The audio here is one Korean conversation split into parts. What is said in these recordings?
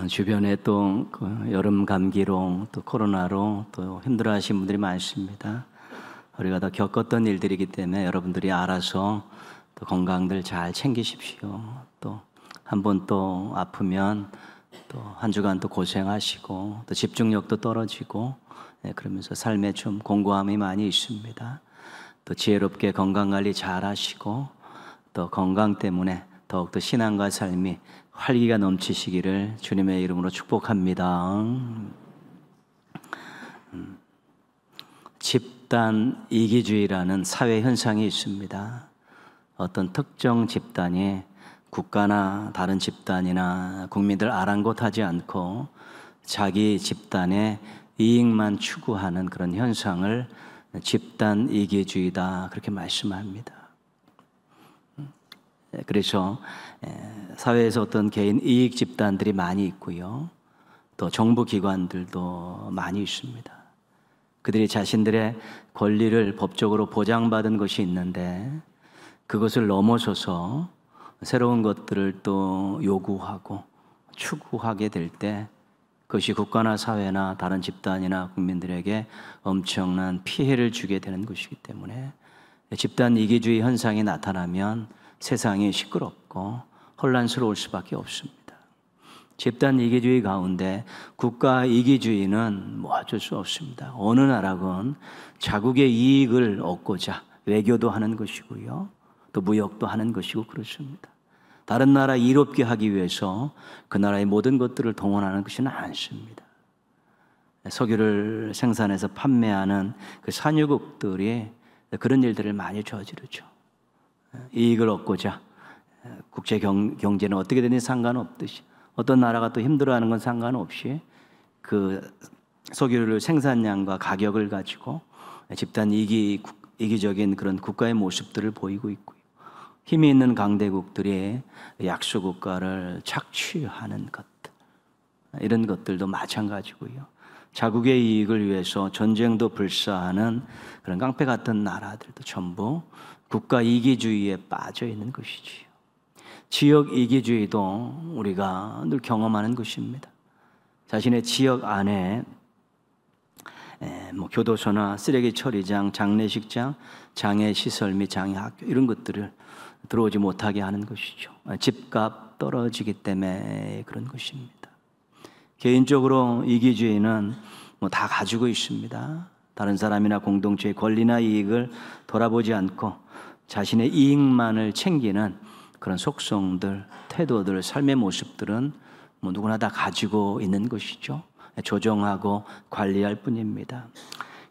주변에 또 여름 감기로 또 코로나로 또 힘들어하시는 분들이 많습니다. 우리가 다 겪었던 일들이기 때문에 여러분들이 알아서 또 건강들 잘 챙기십시오. 또 한 번 또 아프면 또 한 주간 또 고생하시고 또 집중력도 떨어지고 그러면서 삶에 좀 공고함이 많이 있습니다. 또 지혜롭게 건강관리 잘 하시고 또 건강 때문에 더욱더 신앙과 삶이 활기가 넘치시기를 주님의 이름으로 축복합니다. 집단 이기주의라는 사회 현상이 있습니다. 어떤 특정 집단이 국가나 다른 집단이나 국민들 아랑곳하지 않고 자기 집단의 이익만 추구하는 그런 현상을 집단 이기주의다 그렇게 말씀합니다. 그래서 사회에서 어떤 개인 이익 집단들이 많이 있고요. 또 정부 기관들도 많이 있습니다. 그들이 자신들의 권리를 법적으로 보장받은 것이 있는데 그것을 넘어서서 새로운 것들을 또 요구하고 추구하게 될 때 그것이 국가나 사회나 다른 집단이나 국민들에게 엄청난 피해를 주게 되는 것이기 때문에 집단 이기주의 현상이 나타나면 세상이 시끄럽고 혼란스러울 수밖에 없습니다. 집단 이기주의 가운데 국가 이기주의는 어쩔 수 없습니다. 어느 나라건 자국의 이익을 얻고자 외교도 하는 것이고요. 또 무역도 하는 것이고 그렇습니다. 다른 나라 이롭게 하기 위해서 그 나라의 모든 것들을 동원하는 것이는 않습니다. 석유를 생산해서 판매하는 그 산유국들이 그런 일들을 많이 저지르죠. 이익을 얻고자 국제 경제는 어떻게 되든지 상관없듯이 어떤 나라가 또 힘들어하는 건 상관없이 그 석유를 생산량과 가격을 가지고 집단 이기적인 그런 국가의 모습들을 보이고 있고요. 힘이 있는 강대국들이 약소국가를 착취하는 것들, 이런 것들도 마찬가지고요. 자국의 이익을 위해서 전쟁도 불사하는 그런 깡패 같은 나라들도 전부 국가 이기주의에 빠져 있는 것이지요. 지역 이기주의도 우리가 늘 경험하는 것입니다. 자신의 지역 안에 교도소나 쓰레기 처리장, 장례식장, 장애시설 및 장애학교 이런 것들을 들어오지 못하게 하는 것이죠. 집값 떨어지기 때문에 그런 것입니다. 개인적으로 이기주의는 다 가지고 있습니다. 다른 사람이나 공동체의 권리나 이익을 돌아보지 않고 자신의 이익만을 챙기는 그런 속성들, 태도들, 삶의 모습들은 누구나 다 가지고 있는 것이죠. 조정하고 관리할 뿐입니다.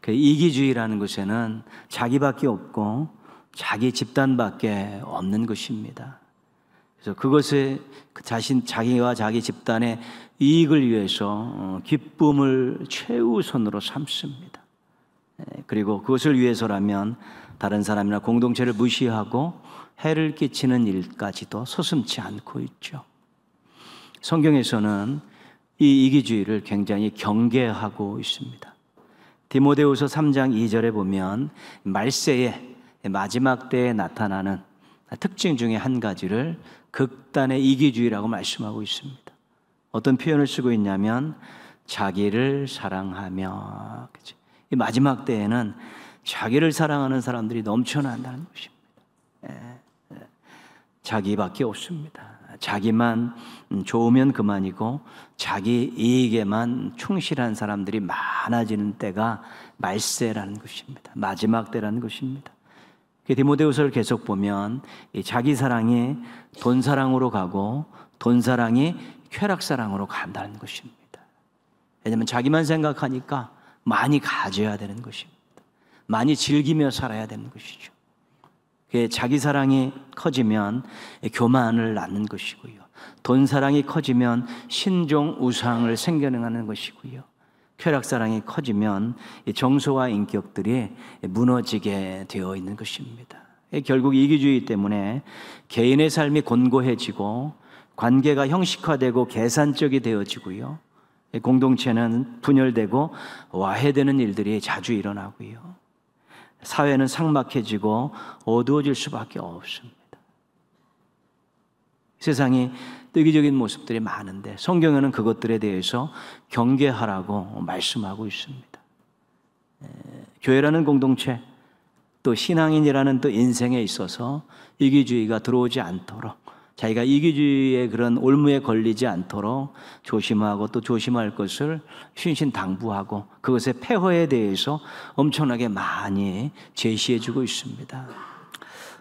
그 이기주의라는 것에는 자기밖에 없고 자기 집단밖에 없는 것입니다. 그래서 그것을 자기와 자기 집단의 이익을 위해서 기쁨을 최우선으로 삼습니다. 그리고 그것을 위해서라면 다른 사람이나 공동체를 무시하고 해를 끼치는 일까지도 서슴지 않고 있죠. 성경에서는 이 이기주의를 굉장히 경계하고 있습니다. 디모데후서 3장 2절에 보면 말세의 마지막 때에 나타나는 특징 중에 한 가지를 극단의 이기주의라고 말씀하고 있습니다. 어떤 표현을 쓰고 있냐면 자기를 사랑하며, 이 마지막 때에는 자기를 사랑하는 사람들이 넘쳐난다는 것입니다. 자기밖에 없습니다. 자기만 좋으면 그만이고 자기 이익에만 충실한 사람들이 많아지는 때가 말세라는 것입니다. 마지막 때라는 것입니다. 디모데후서를 계속 보면 자기 사랑이 돈 사랑으로 가고 돈 사랑이 쾌락 사랑으로 간다는 것입니다. 왜냐하면 자기만 생각하니까 많이 가져야 되는 것입니다. 많이 즐기며 살아야 되는 것이죠. 자기 사랑이 커지면 교만을 낳는 것이고요. 돈 사랑이 커지면 신종 우상을 생겨나는 것이고요. 쾌락 사랑이 커지면 정서와 인격들이 무너지게 되어 있는 것입니다. 결국 이기주의 때문에 개인의 삶이 곤고해지고 관계가 형식화되고 계산적이 되어지고요. 공동체는 분열되고 와해되는 일들이 자주 일어나고요. 사회는 삭막해지고 어두워질 수밖에 없습니다. 세상이 이기적인 모습들이 많은데 성경에는 그것들에 대해서 경계하라고 말씀하고 있습니다. 교회라는 공동체, 또 신앙인이라는 또 인생에 있어서 이기주의가 들어오지 않도록, 자기가 이기주의의 그런 올무에 걸리지 않도록 조심하고 또 조심할 것을 신신당부하고 그것의 폐허에 대해서 엄청나게 많이 제시해주고 있습니다.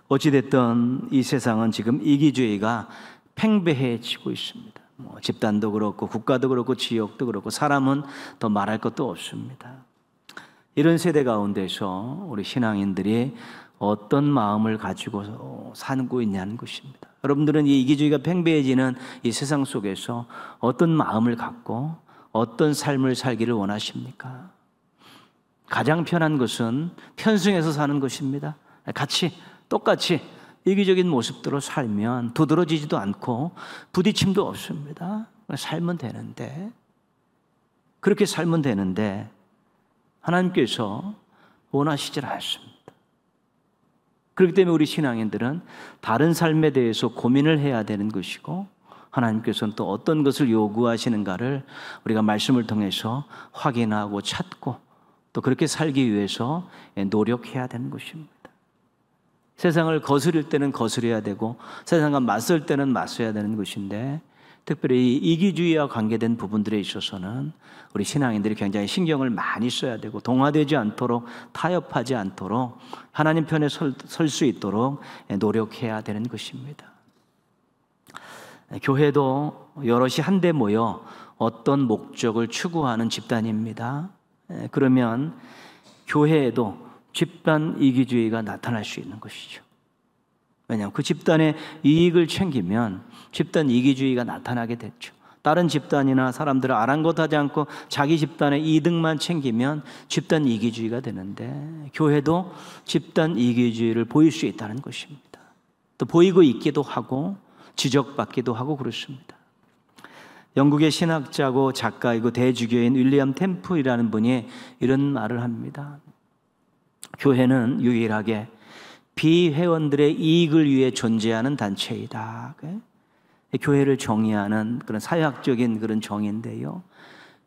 어찌됐든 이 세상은 지금 이기주의가 팽배해지고 있습니다. 집단도 그렇고 국가도 그렇고 지역도 그렇고 사람은 더 말할 것도 없습니다. 이런 세대 가운데서 우리 신앙인들이 어떤 마음을 가지고 살고 있냐는 것입니다. 여러분들은 이 이기주의가 팽배해지는 이 세상 속에서 어떤 마음을 갖고 어떤 삶을 살기를 원하십니까? 가장 편한 것은 편승해서 사는 것입니다. 똑같이 이기적인 모습대로 살면 두드러지지도 않고 부딪힘도 없습니다. 살면 되는데, 그렇게 살면 되는데 하나님께서 원하시질 않습니다. 그렇기 때문에 우리 신앙인들은 다른 삶에 대해서 고민을 해야 되는 것이고, 하나님께서는 또 어떤 것을 요구하시는가를 우리가 말씀을 통해서 확인하고 찾고 또 그렇게 살기 위해서 노력해야 되는 것입니다. 세상을 거스릴 때는 거스려야 되고 세상과 맞설 때는 맞서야 되는 것인데, 특별히 이기주의와 관계된 부분들에 있어서는 우리 신앙인들이 굉장히 신경을 많이 써야 되고 동화되지 않도록, 타협하지 않도록 하나님 편에 설 수 있도록 노력해야 되는 것입니다. 교회도 여럿이 한데 모여 어떤 목적을 추구하는 집단입니다. 그러면 교회에도 집단 이기주의가 나타날 수 있는 것이죠. 왜냐하면 그 집단의 이익을 챙기면 집단 이기주의가 나타나게 됐죠. 다른 집단이나 사람들을 아랑곳하지 않고 자기 집단의 이득만 챙기면 집단 이기주의가 되는데, 교회도 집단 이기주의를 보일 수 있다는 것입니다. 또 보이고 있기도 하고 지적받기도 하고 그렇습니다. 영국의 신학자고 작가이고 대주교인 윌리엄 템플이라는 분이 이런 말을 합니다. 교회는 유일하게 비회원들의 이익을 위해 존재하는 단체이다. 교회를 정의하는 그런 사회학적인 그런 정의인데요,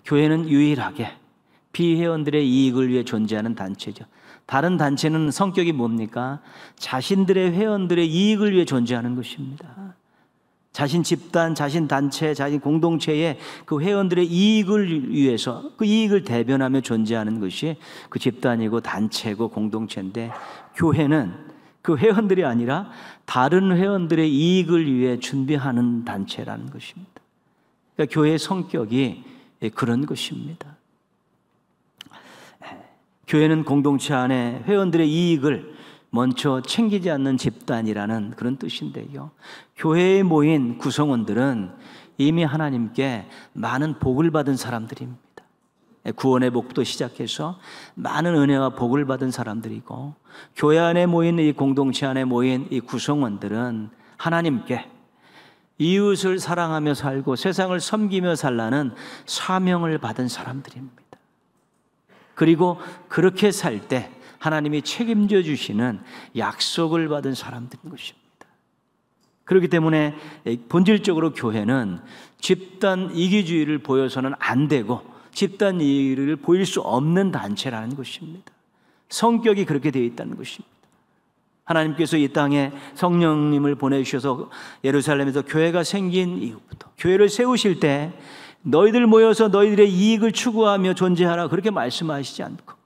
교회는 유일하게 비회원들의 이익을 위해 존재하는 단체죠. 다른 단체는 성격이 뭡니까? 자신들의 회원들의 이익을 위해 존재하는 것입니다. 자신 집단, 자신 단체, 자신 공동체의 그 회원들의 이익을 위해서, 그 이익을 대변하며 존재하는 것이 그 집단이고 단체고 공동체인데, 교회는 그 회원들이 아니라 다른 회원들의 이익을 위해 준비하는 단체라는 것입니다. 그러니까 교회의 성격이 그런 것입니다. 교회는 공동체 안에 회원들의 이익을 먼저 챙기지 않는 집단이라는 그런 뜻인데요, 교회에 모인 구성원들은 이미 하나님께 많은 복을 받은 사람들입니다. 구원의 복부터 시작해서 많은 은혜와 복을 받은 사람들이고, 교회 안에 모인 이 공동체 안에 모인 이 구성원들은 하나님께 이웃을 사랑하며 살고 세상을 섬기며 살라는 사명을 받은 사람들입니다. 그리고 그렇게 살 때 하나님이 책임져 주시는 약속을 받은 사람들인 것입니다. 그렇기 때문에 본질적으로 교회는 집단 이기주의를 보여서는 안 되고 집단 이익을 보일 수 없는 단체라는 것입니다. 성격이 그렇게 되어 있다는 것입니다. 하나님께서 이 땅에 성령님을 보내주셔서 예루살렘에서 교회가 생긴 이후부터 교회를 세우실 때 너희들 모여서 너희들의 이익을 추구하며 존재하라, 그렇게 말씀하시지 않고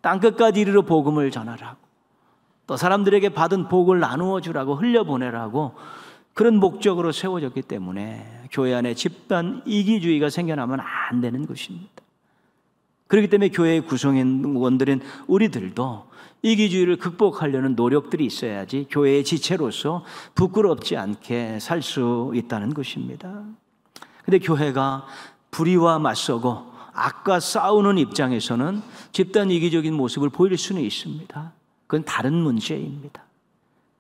땅끝까지 이르러 복음을 전하라고, 또 사람들에게 받은 복을 나누어 주라고, 흘려보내라고, 그런 목적으로 세워졌기 때문에 교회 안에 집단 이기주의가 생겨나면 안 되는 것입니다. 그렇기 때문에 교회의 구성원들인 우리들도 이기주의를 극복하려는 노력들이 있어야지 교회의 지체로서 부끄럽지 않게 살 수 있다는 것입니다. 그런데 교회가 불의와 맞서고 악과 싸우는 입장에서는 집단 이기적인 모습을 보일 수는 있습니다. 그건 다른 문제입니다.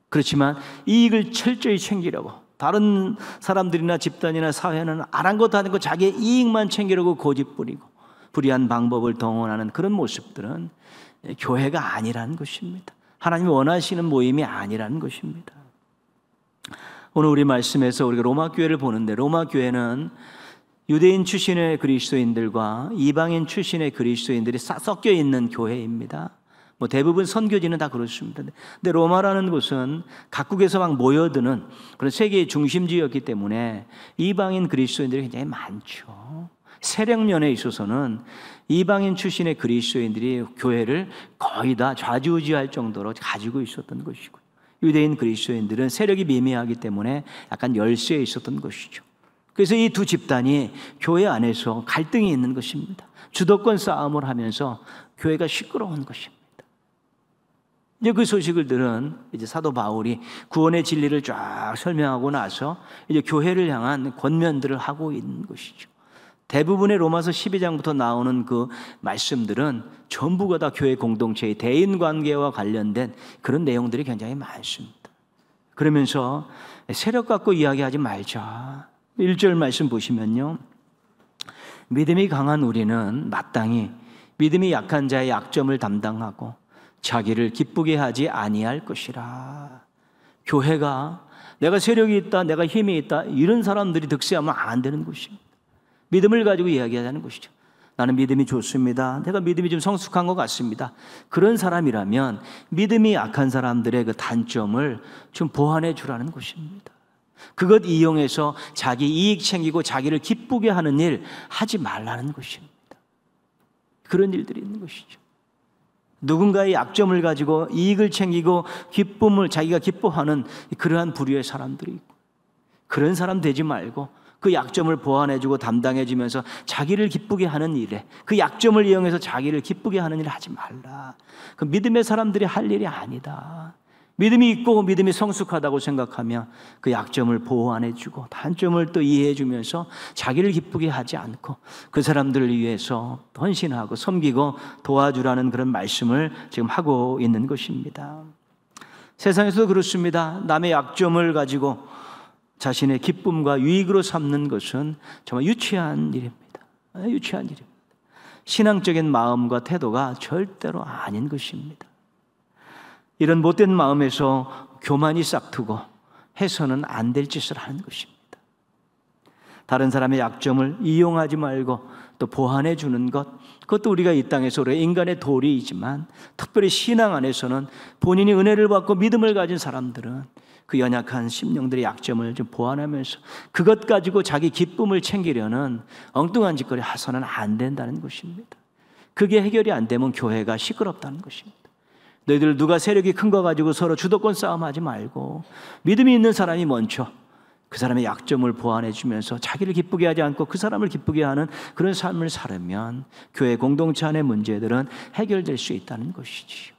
그렇지만 이익을 철저히 챙기려고, 다른 사람들이나 집단이나 사회는 아랑곳하는 자기의 이익만 챙기려고 고집부리고 불의한 방법을 동원하는 그런 모습들은 교회가 아니라는 것입니다. 하나님이 원하시는 모임이 아니라는 것입니다. 오늘 우리 말씀에서 우리가 로마 교회를 보는데, 로마 교회는 유대인 출신의 그리스도인들과 이방인 출신의 그리스도인들이 섞여 있는 교회입니다. 뭐 대부분 선교지는 다 그렇습니다. 근데 로마라는 곳은 각국에서 막 모여드는 그런 세계의 중심지였기 때문에 이방인 그리스도인들이 굉장히 많죠. 세력면에 있어서는 이방인 출신의 그리스도인들이 교회를 거의 다 좌지우지할 정도로 가지고 있었던 것이고, 유대인 그리스도인들은 세력이 미미하기 때문에 약간 열세에 있었던 것이죠. 그래서 이 두 집단이 교회 안에서 갈등이 있는 것입니다. 주도권 싸움을 하면서 교회가 시끄러운 것입니다. 이제 그 소식을 들은 이제 사도 바울이 구원의 진리를 쫙 설명하고 나서 이제 교회를 향한 권면들을 하고 있는 것이죠. 대부분의 로마서 12장부터 나오는 그 말씀들은 전부가 다 교회 공동체의 대인관계와 관련된 그런 내용들이 굉장히 많습니다. 그러면서 세력 갖고 이야기하지 말자. 1절 말씀 보시면요, 믿음이 강한 우리는 마땅히 믿음이 약한 자의 약점을 담당하고 자기를 기쁘게 하지 아니할 것이라. 교회가 내가 세력이 있다, 내가 힘이 있다, 이런 사람들이 득세하면 안 되는 것입니다. 믿음을 가지고 이야기하자는 것이죠. 나는 믿음이 좋습니다. 내가 믿음이 좀 성숙한 것 같습니다. 그런 사람이라면 믿음이 약한 사람들의 그 단점을 좀 보완해 주라는 것입니다. 그것 이용해서 자기 이익 챙기고 자기를 기쁘게 하는 일 하지 말라는 것입니다. 그런 일들이 있는 것이죠. 누군가의 약점을 가지고 이익을 챙기고 기쁨을 자기가 기뻐하는 그러한 부류의 사람들이 있고, 그런 사람 되지 말고 그 약점을 보완해주고 담당해주면서 자기를 기쁘게 하는 일에, 그 약점을 이용해서 자기를 기쁘게 하는 일을 하지 말라. 그 믿음의 사람들이 할 일이 아니다. 믿음이 있고 믿음이 성숙하다고 생각하며 그 약점을 보완해주고 단점을 또 이해해주면서 자기를 기쁘게 하지 않고 그 사람들을 위해서 헌신하고 섬기고 도와주라는 그런 말씀을 지금 하고 있는 것입니다. 세상에서도 그렇습니다. 남의 약점을 가지고 자신의 기쁨과 유익으로 삼는 것은 정말 유치한 일입니다. 유치한 일입니다. 신앙적인 마음과 태도가 절대로 아닌 것입니다. 이런 못된 마음에서 교만이 싹트고 해서는 안 될 짓을 하는 것입니다. 다른 사람의 약점을 이용하지 말고 또 보완해 주는 것, 그것도 우리가 이 땅에서 우리가 인간의 도리이지만 특별히 신앙 안에서는 본인이 은혜를 받고 믿음을 가진 사람들은 그 연약한 심령들의 약점을 좀 보완하면서 그것 가지고 자기 기쁨을 챙기려는 엉뚱한 짓거리 해서는 안 된다는 것입니다. 그게 해결이 안 되면 교회가 시끄럽다는 것입니다. 너희들 누가 세력이 큰 거 가지고 서로 주도권 싸움하지 말고 믿음이 있는 사람이 먼저 그 사람의 약점을 보완해 주면서 자기를 기쁘게 하지 않고 그 사람을 기쁘게 하는 그런 삶을 살면 교회 공동체 안의 문제들은 해결될 수 있다는 것이지요.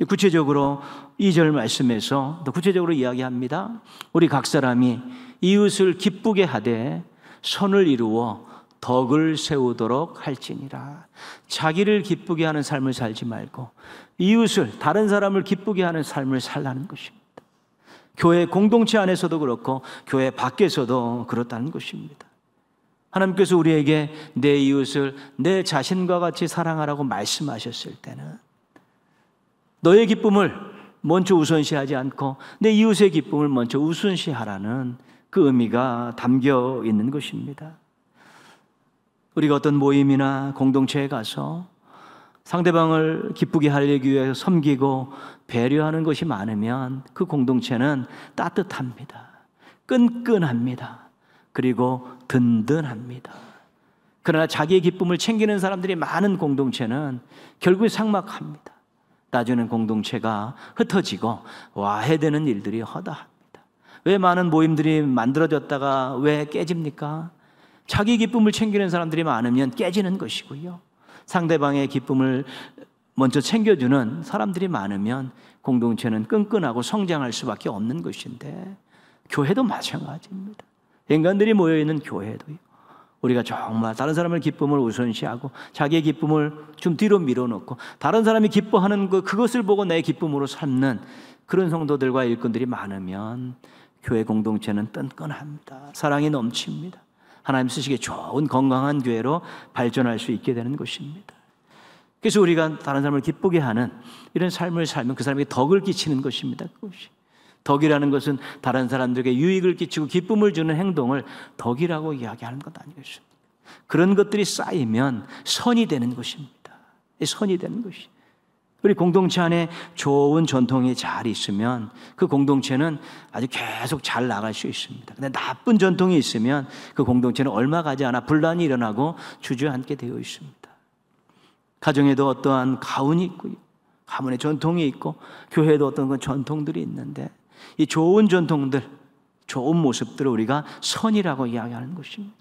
구체적으로 2절 말씀에서 더 구체적으로 이야기합니다. 우리 각 사람이 이웃을 기쁘게 하되 선을 이루어 덕을 세우도록 할지니라. 자기를 기쁘게 하는 삶을 살지 말고 이웃을, 다른 사람을 기쁘게 하는 삶을 살라는 것입니다. 교회 공동체 안에서도 그렇고 교회 밖에서도 그렇다는 것입니다. 하나님께서 우리에게 내 이웃을 내 자신과 같이 사랑하라고 말씀하셨을 때는 너의 기쁨을 먼저 우선시하지 않고 내 이웃의 기쁨을 먼저 우선시하라는 그 의미가 담겨 있는 것입니다. 우리가 어떤 모임이나 공동체에 가서 상대방을 기쁘게 하기 위해서 섬기고 배려하는 것이 많으면 그 공동체는 따뜻합니다. 끈끈합니다. 그리고 든든합니다. 그러나 자기의 기쁨을 챙기는 사람들이 많은 공동체는 결국에 삭막합니다. 나중에는 공동체가 흩어지고 와해되는 일들이 허다합니다. 왜 많은 모임들이 만들어졌다가 왜 깨집니까? 자기 기쁨을 챙기는 사람들이 많으면 깨지는 것이고요. 상대방의 기쁨을 먼저 챙겨주는 사람들이 많으면 공동체는 끈끈하고 성장할 수밖에 없는 것인데, 교회도 마찬가지입니다. 인간들이 모여있는 교회도요, 우리가 정말 다른 사람의 기쁨을 우선시하고 자기의 기쁨을 좀 뒤로 밀어놓고 다른 사람이 기뻐하는 그것을 보고 내 기쁨으로 삼는 그런 성도들과 일꾼들이 많으면 교회 공동체는 끈끈합니다. 사랑이 넘칩니다. 하나님 쓰시기에 좋은 건강한 교회로 발전할 수 있게 되는 것입니다. 그래서 우리가 다른 사람을 기쁘게 하는 이런 삶을 살면 그 사람에게 덕을 끼치는 것입니다. 그것이 덕이라는 것은 다른 사람들에게 유익을 끼치고 기쁨을 주는 행동을 덕이라고 이야기하는 것 아니겠습니까? 그런 것들이 쌓이면 선이 되는 것입니다. 선이 되는 것이. 우리 공동체 안에 좋은 전통이 잘 있으면 그 공동체는 아주 계속 잘 나갈 수 있습니다. 근데 나쁜 전통이 있으면 그 공동체는 얼마 가지 않아 분란이 일어나고 주저앉게 되어 있습니다. 가정에도 어떠한 가훈이 있고요. 가문의 전통이 있고 교회에도 어떤 그 전통들이 있는데 이 좋은 전통들, 좋은 모습들을 우리가 선이라고 이야기하는 것입니다.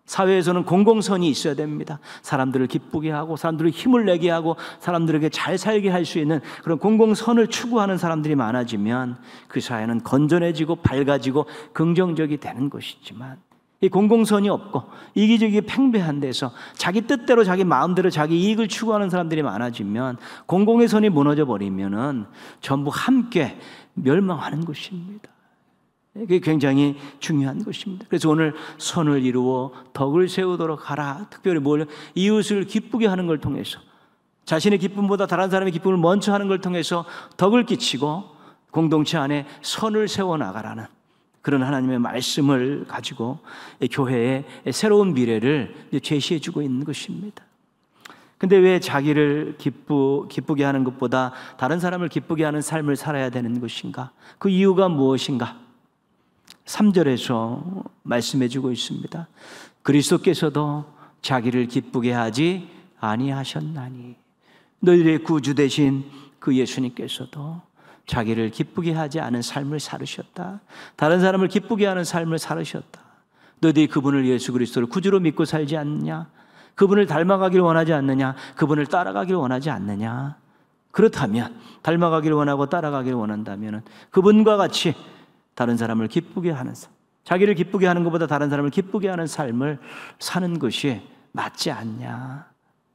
사회에서는 공공선이 있어야 됩니다. 사람들을 기쁘게 하고 사람들을 힘을 내게 하고 사람들에게 잘 살게 할 수 있는 그런 공공선을 추구하는 사람들이 많아지면 그 사회는 건전해지고 밝아지고 긍정적이 되는 것이지만 이 공공선이 없고 이기적이 팽배한 데서 자기 뜻대로 자기 마음대로 자기 이익을 추구하는 사람들이 많아지면 공공의 선이 무너져 버리면은 전부 함께 멸망하는 것입니다. 이게 굉장히 중요한 것입니다. 그래서 오늘 선을 이루어 덕을 세우도록 하라. 특별히 이웃을 기쁘게 하는 걸 통해서 자신의 기쁨보다 다른 사람의 기쁨을 먼저 하는 걸 통해서 덕을 끼치고 공동체 안에 선을 세워나가라는 그런 하나님의 말씀을 가지고 교회의 새로운 미래를 제시해 주고 있는 것입니다. 근데 왜 자기를 기쁘게 하는 것보다 다른 사람을 기쁘게 하는 삶을 살아야 되는 것인가? 그 이유가 무엇인가? 3절에서 말씀해 주고 있습니다. 그리스도께서도 자기를 기쁘게 하지 아니하셨나니 너희들의 구주 되신 그 예수님께서도 자기를 기쁘게 하지 않은 삶을 살으셨다. 다른 사람을 기쁘게 하는 삶을 살으셨다. 너희들이 그분을 예수 그리스도를 구주로 믿고 살지 않느냐? 그분을 닮아가기를 원하지 않느냐? 그분을 따라가기를 원하지 않느냐? 그렇다면 닮아가기를 원하고 따라가기를 원한다면 그분과 같이 다른 사람을 기쁘게 하는 삶, 자기를 기쁘게 하는 것보다 다른 사람을 기쁘게 하는 삶을 사는 것이 맞지 않냐,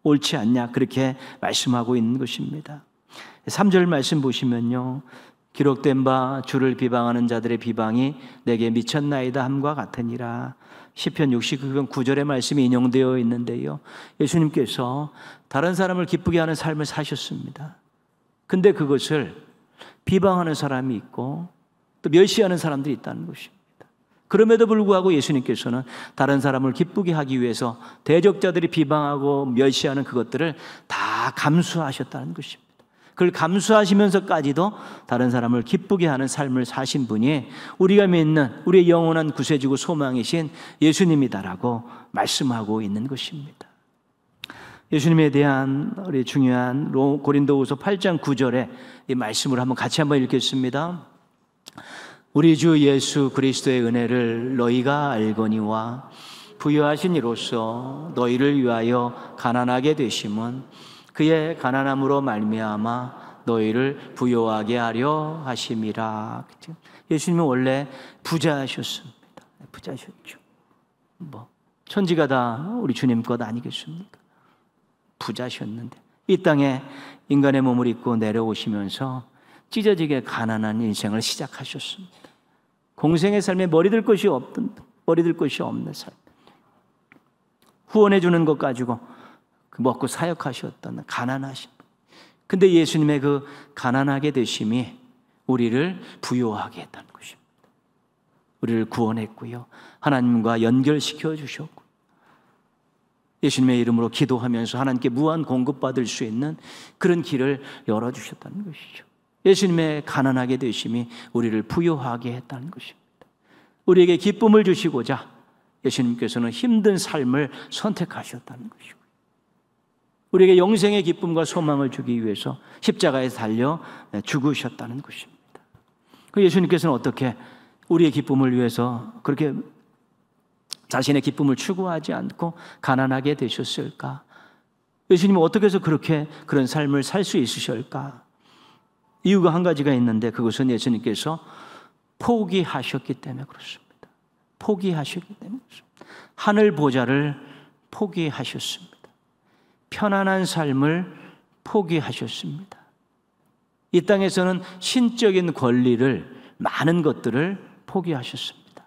옳지 않냐, 그렇게 말씀하고 있는 것입니다. 3절 말씀 보시면요, 기록된 바 주를 비방하는 자들의 비방이 내게 미쳤나이다 함과 같으니라. 시편 69편 9절의 말씀이 인용되어 있는데요, 예수님께서 다른 사람을 기쁘게 하는 삶을 사셨습니다. 근데 그것을 비방하는 사람이 있고 또 멸시하는 사람들이 있다는 것입니다. 그럼에도 불구하고 예수님께서는 다른 사람을 기쁘게 하기 위해서 대적자들이 비방하고 멸시하는 그것들을 다 감수하셨다는 것입니다. 그걸 감수하시면서까지도 다른 사람을 기쁘게 하는 삶을 사신 분이 우리가 믿는 우리의 영원한 구세주고 소망이신 예수님이다라고 말씀하고 있는 것입니다. 예수님에 대한 우리 중요한 고린도후서 8장 9절에 이 말씀을 같이 한번 읽겠습니다. 우리 주 예수 그리스도의 은혜를 너희가 알거니와 부여하신 이로써 너희를 위하여 가난하게 되심은 그의 가난함으로 말미암아 너희를 부여하게 하려 하심이라. 예수님은 원래 부자셨습니다. 부자셨죠. 천지가 다 우리 주님 것 아니겠습니까? 부자셨는데 이 땅에 인간의 몸을 입고 내려오시면서 찢어지게 가난한 인생을 시작하셨습니다. 공생의 삶에 머리들 것이 없는 삶, 후원해 주는 것 가지고 먹고 사역하셨던 가난하신 분. 근데 예수님의 그 가난하게 되심이 우리를 부요하게 했다는 것입니다. 우리를 구원했고요, 하나님과 연결시켜 주셨고, 예수님의 이름으로 기도하면서 하나님께 무한 공급받을 수 있는 그런 길을 열어주셨다는 것이죠. 예수님의 가난하게 되심이 우리를 부요하게 했다는 것입니다. 우리에게 기쁨을 주시고자 예수님께서는 힘든 삶을 선택하셨다는 것이고, 우리에게 영생의 기쁨과 소망을 주기 위해서 십자가에 달려 죽으셨다는 것입니다. 그 예수님께서는 어떻게 우리의 기쁨을 위해서 그렇게 자신의 기쁨을 추구하지 않고 가난하게 되셨을까? 예수님은 어떻게 해서 그런 삶을 살 수 있으실까? 이유가 한 가지가 있는데 그것은 예수님께서 포기하셨기 때문에 그렇습니다. 포기하셨기 때문에 그렇습니다. 하늘 보좌를 포기하셨습니다. 편안한 삶을 포기하셨습니다. 이 땅에서는 신적인 권리를, 많은 것들을 포기하셨습니다.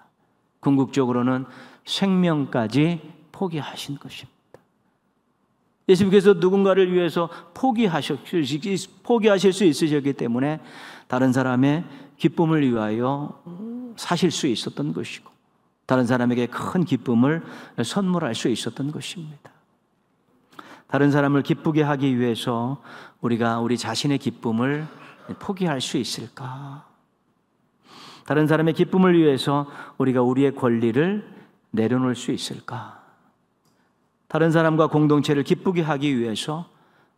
궁극적으로는 생명까지 포기하신 것입니다. 예수님께서 누군가를 위해서 포기하실 수 있으셨기 때문에 다른 사람의 기쁨을 위하여 사실 수 있었던 것이고 다른 사람에게 큰 기쁨을 선물할 수 있었던 것입니다. 다른 사람을 기쁘게 하기 위해서 우리가 우리 자신의 기쁨을 포기할 수 있을까? 다른 사람의 기쁨을 위해서 우리가 우리의 권리를 내려놓을 수 있을까? 다른 사람과 공동체를 기쁘게 하기 위해서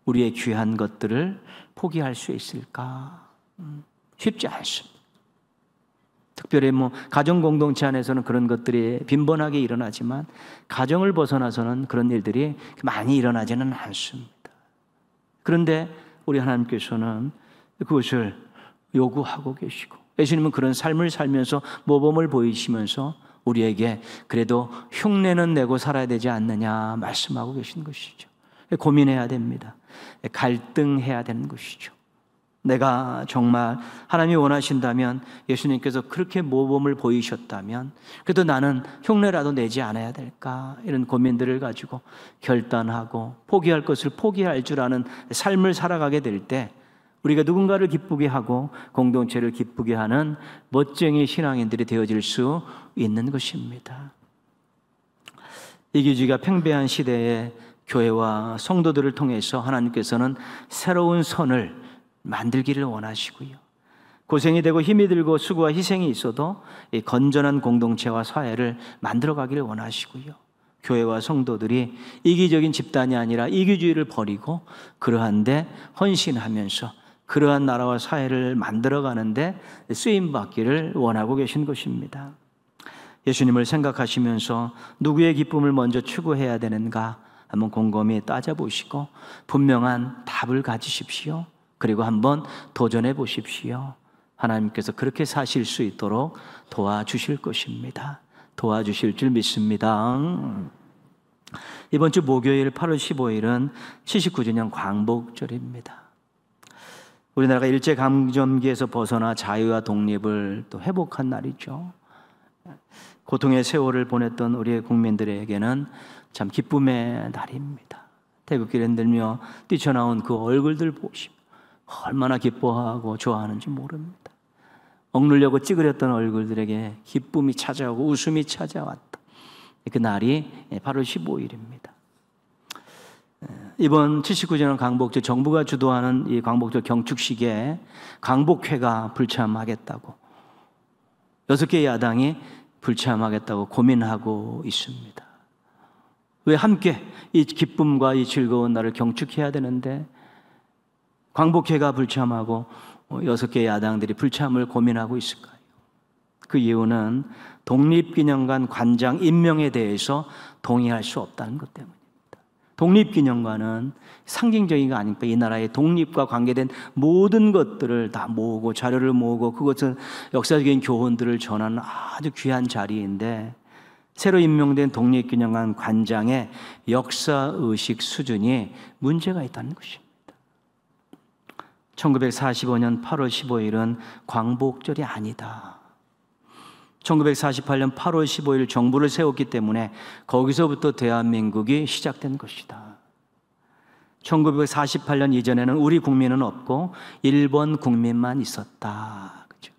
우리의 귀한 것들을 포기할 수 있을까? 쉽지 않습니다. 특별히 가정 공동체 안에서는 그런 것들이 빈번하게 일어나지만 가정을 벗어나서는 그런 일들이 많이 일어나지는 않습니다. 그런데 우리 하나님께서는 그것을 요구하고 계시고 예수님은 그런 삶을 살면서 모범을 보이시면서 우리에게 그래도 흉내는 내고 살아야 되지 않느냐 말씀하고 계신 것이죠. 고민해야 됩니다. 갈등해야 되는 것이죠. 내가 정말 하나님이 원하신다면 예수님께서 그렇게 모범을 보이셨다면 그래도 나는 흉내라도 내지 않아야 될까 이런 고민들을 가지고 결단하고 포기할 것을 포기할 줄 아는 삶을 살아가게 될 때 우리가 누군가를 기쁘게 하고 공동체를 기쁘게 하는 멋쟁이 신앙인들이 되어질 수 있는 것입니다. 이기주의가 팽배한 시대에 교회와 성도들을 통해서 하나님께서는 새로운 선을 만들기를 원하시고요. 고생이 되고 힘이 들고 수고와 희생이 있어도 이 건전한 공동체와 사회를 만들어가기를 원하시고요. 교회와 성도들이 이기적인 집단이 아니라 이기주의를 버리고 그러한데 헌신하면서 그러한 나라와 사회를 만들어가는데 쓰임받기를 원하고 계신 것입니다. 예수님을 생각하시면서 누구의 기쁨을 먼저 추구해야 되는가 한번 곰곰이 따져보시고 분명한 답을 가지십시오. 그리고 한번 도전해 보십시오. 하나님께서 그렇게 사실 수 있도록 도와주실 것입니다. 도와주실 줄 믿습니다. 이번 주 목요일 8월 15일은 79주년 광복절입니다. 우리나라가 일제강점기에서 벗어나 자유와 독립을 또 회복한 날이죠. 고통의 세월을 보냈던 우리의 국민들에게는 참 기쁨의 날입니다. 태극기를 흔들며 뛰쳐나온 그 얼굴들 보시면 얼마나 기뻐하고 좋아하는지 모릅니다. 억누르려고 찌그렸던 얼굴들에게 기쁨이 찾아오고 웃음이 찾아왔다. 그 날이 8월 15일입니다. 이번 79주년 광복절 정부가 주도하는 이 광복절 경축식에 광복회가 불참하겠다고 6개 야당이 불참하겠다고 고민하고 있습니다. 왜 함께 이 기쁨과 이 즐거운 날을 경축해야 되는데 광복회가 불참하고 6개 야당들이 불참을 고민하고 있을까요? 그 이유는 독립기념관 관장 임명에 대해서 동의할 수 없다는 것 때문입니다. 독립기념관은 상징적인 거 아닙니까? 이 나라의 독립과 관계된 모든 것들을 다 모으고 자료를 모으고 그것은 역사적인 교훈들을 전하는 아주 귀한 자리인데 새로 임명된 독립기념관 관장의 역사의식 수준이 문제가 있다는 것입니다. 1945년 8월 15일은 광복절이 아니다. 1948년 8월 15일 정부를 세웠기 때문에 거기서부터 대한민국이 시작된 것이다. 1948년 이전에는 우리 국민은 없고 일본 국민만 있었다. 그죠?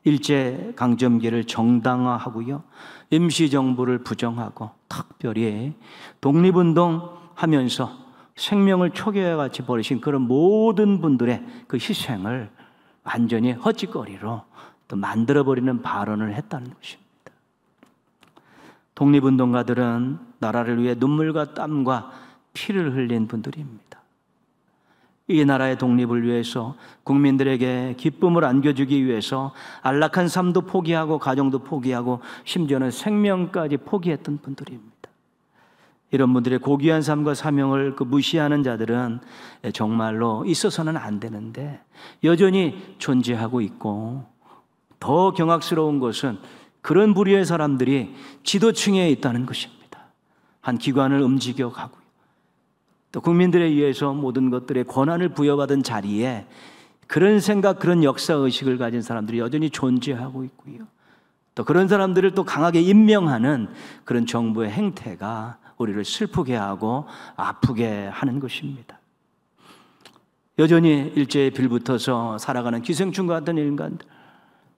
일제강점기를 정당화하고요. 임시정부를 부정하고 특별히 독립운동하면서 생명을 초계와 같이 버리신 그런 모든 분들의 그 희생을 완전히 헛짓거리로 또 만들어버리는 발언을 했다는 것입니다. 독립운동가들은 나라를 위해 눈물과 땀과 피를 흘린 분들입니다. 이 나라의 독립을 위해서 국민들에게 기쁨을 안겨주기 위해서 안락한 삶도 포기하고 가정도 포기하고 심지어는 생명까지 포기했던 분들입니다. 이런 분들의 고귀한 삶과 사명을 무시하는 자들은 정말로 있어서는 안 되는데 여전히 존재하고 있고 더 경악스러운 것은 그런 부류의 사람들이 지도층에 있다는 것입니다. 한 기관을 움직여가고요. 또 국민들에 의해서 모든 것들의 권한을 부여받은 자리에 그런 생각, 그런 역사의식을 가진 사람들이 여전히 존재하고 있고요. 또 그런 사람들을 또 강하게 임명하는 그런 정부의 행태가 우리를 슬프게 하고 아프게 하는 것입니다. 여전히 일제에 빌붙어서 살아가는 기생충 같은 인간들,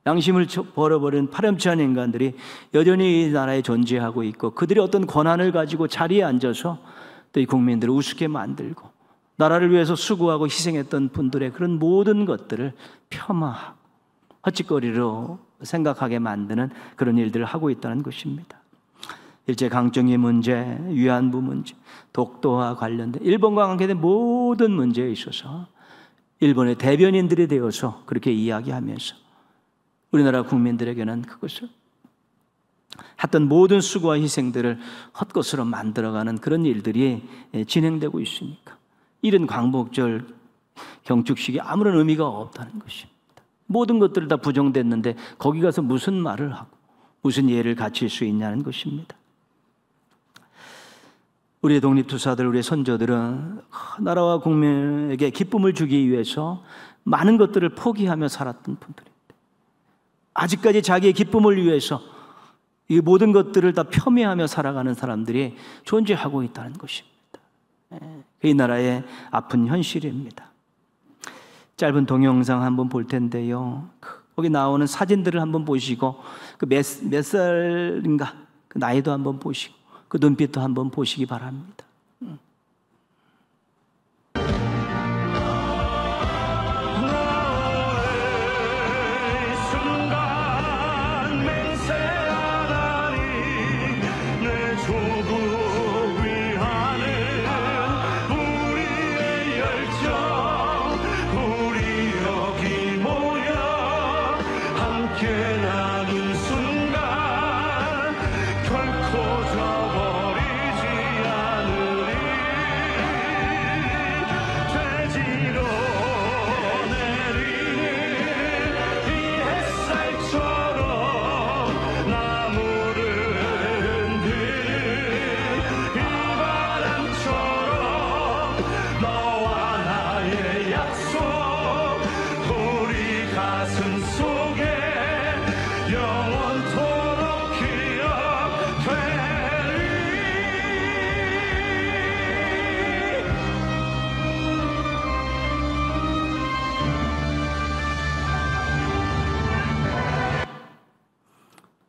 양심을 버려버린 파렴치한 인간들이 여전히 이 나라에 존재하고 있고, 그들이 어떤 권한을 가지고 자리에 앉아서 또 이 국민들을 우습게 만들고 나라를 위해서 수고하고 희생했던 분들의 그런 모든 것들을 폄하하고 헛짓거리로 생각하게 만드는 그런 일들을 하고 있다는 것입니다. 일제강점기 문제, 위안부 문제, 독도와 관련된 일본과 관계된 모든 문제에 있어서 일본의 대변인들이 되어서 그렇게 이야기하면서 우리나라 국민들에게는 그것을 했던 모든 수고와 희생들을 헛것으로 만들어가는 그런 일들이 진행되고 있으니까 이런 광복절 경축식이 아무런 의미가 없다는 것입니다. 모든 것들을 다 부정됐는데 거기 가서 무슨 말을 하고 무슨 예를 갖출 수 있냐는 것입니다. 우리의 독립투사들, 우리의 선조들은 나라와 국민에게 기쁨을 주기 위해서 많은 것들을 포기하며 살았던 분들입니다. 아직까지 자기의 기쁨을 위해서 이 모든 것들을 다 폄훼하며 살아가는 사람들이 존재하고 있다는 것입니다. 이 나라의 아픈 현실입니다. 짧은 동영상 한번 볼 텐데요, 거기 나오는 사진들을 한번 보시고 그 몇 살인가 그 나이도 한번 보시고 그 눈빛도 한번 보시기 바랍니다.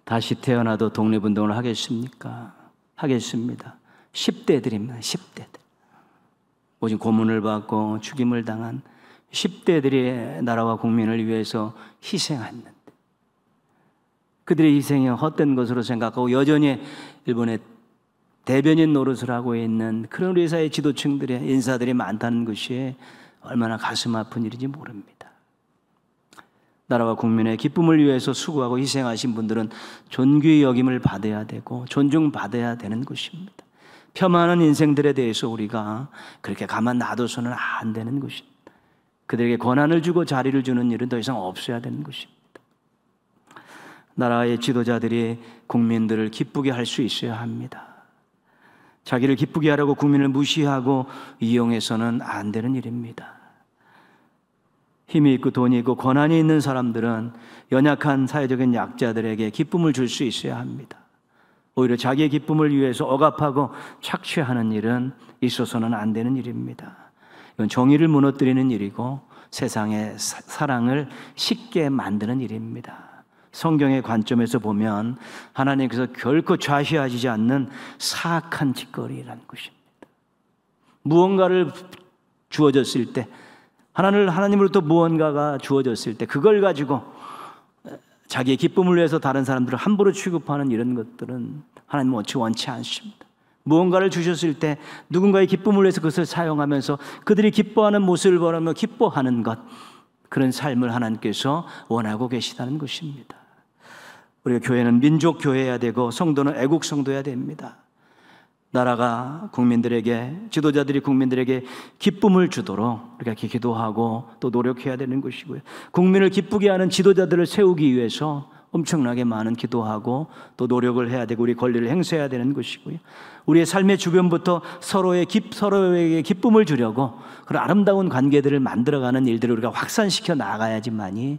다시 태어나도 독립운동을 하겠습니까? 하겠습니다. 10대들입니다. 10대들. 오직 고문을 받고 죽임을 당한 10대들이 나라와 국민을 위해서 희생했는데 그들의 희생이 헛된 것으로 생각하고 여전히 일본의 대변인 노릇을 하고 있는 그런 우리 사회 지도층들의 인사들이 많다는 것이 얼마나 가슴 아픈 일인지 모릅니다. 나라와 국민의 기쁨을 위해서 수고하고 희생하신 분들은 존귀의 여김을 받아야 되고 존중받아야 되는 것입니다. 폄하하는 인생들에 대해서 우리가 그렇게 가만 놔둬서는 안 되는 것입니다. 그들에게 권한을 주고 자리를 주는 일은 더 이상 없어야 되는 것입니다. 나라의 지도자들이 국민들을 기쁘게 할 수 있어야 합니다. 자기를 기쁘게 하려고 국민을 무시하고 이용해서는 안 되는 일입니다. 힘이 있고 돈이 있고 권한이 있는 사람들은 연약한 사회적인 약자들에게 기쁨을 줄 수 있어야 합니다. 오히려 자기의 기쁨을 위해서 억압하고 착취하는 일은 있어서는 안 되는 일입니다. 이건 정의를 무너뜨리는 일이고 세상의 사랑을 쉽게 만드는 일입니다. 성경의 관점에서 보면 하나님께서 결코 좌시하지 않는 사악한 짓거리라는 것입니다. 무언가를 주어졌을 때 하나님으로부터 무언가가 주어졌을 때 그걸 가지고 자기의 기쁨을 위해서 다른 사람들을 함부로 취급하는 이런 것들은 하나님은 원치 않습니다. 무언가를 주셨을 때 누군가의 기쁨을 위해서 그것을 사용하면서 그들이 기뻐하는 모습을 보며 기뻐하는 것, 그런 삶을 하나님께서 원하고 계시다는 것입니다. 우리가 교회는 민족 교회여야 되고 성도는 애국 성도여야 됩니다. 나라가 국민들에게, 지도자들이 국민들에게 기쁨을 주도록 우리가 기도하고 또 노력해야 되는 것이고요. 국민을 기쁘게 하는 지도자들을 세우기 위해서 엄청나게 많은 기도하고 또 노력을 해야 되고 우리 권리를 행사해야 되는 것이고요. 우리의 삶의 주변부터 서로에게 기쁨을 주려고 그런 아름다운 관계들을 만들어가는 일들을 우리가 확산시켜 나가야지만이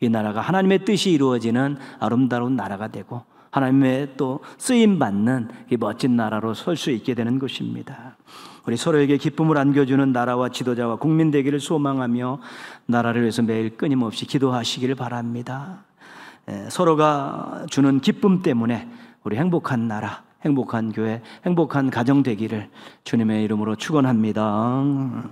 이 나라가 하나님의 뜻이 이루어지는 아름다운 나라가 되고 하나님의 또 쓰임받는 이 멋진 나라로 설 수 있게 되는 것입니다. 우리 서로에게 기쁨을 안겨주는 나라와 지도자와 국민 되기를 소망하며 나라를 위해서 매일 끊임없이 기도하시기를 바랍니다. 서로가 주는 기쁨 때문에 우리 행복한 나라, 행복한 교회, 행복한 가정 되기를 주님의 이름으로 축원합니다.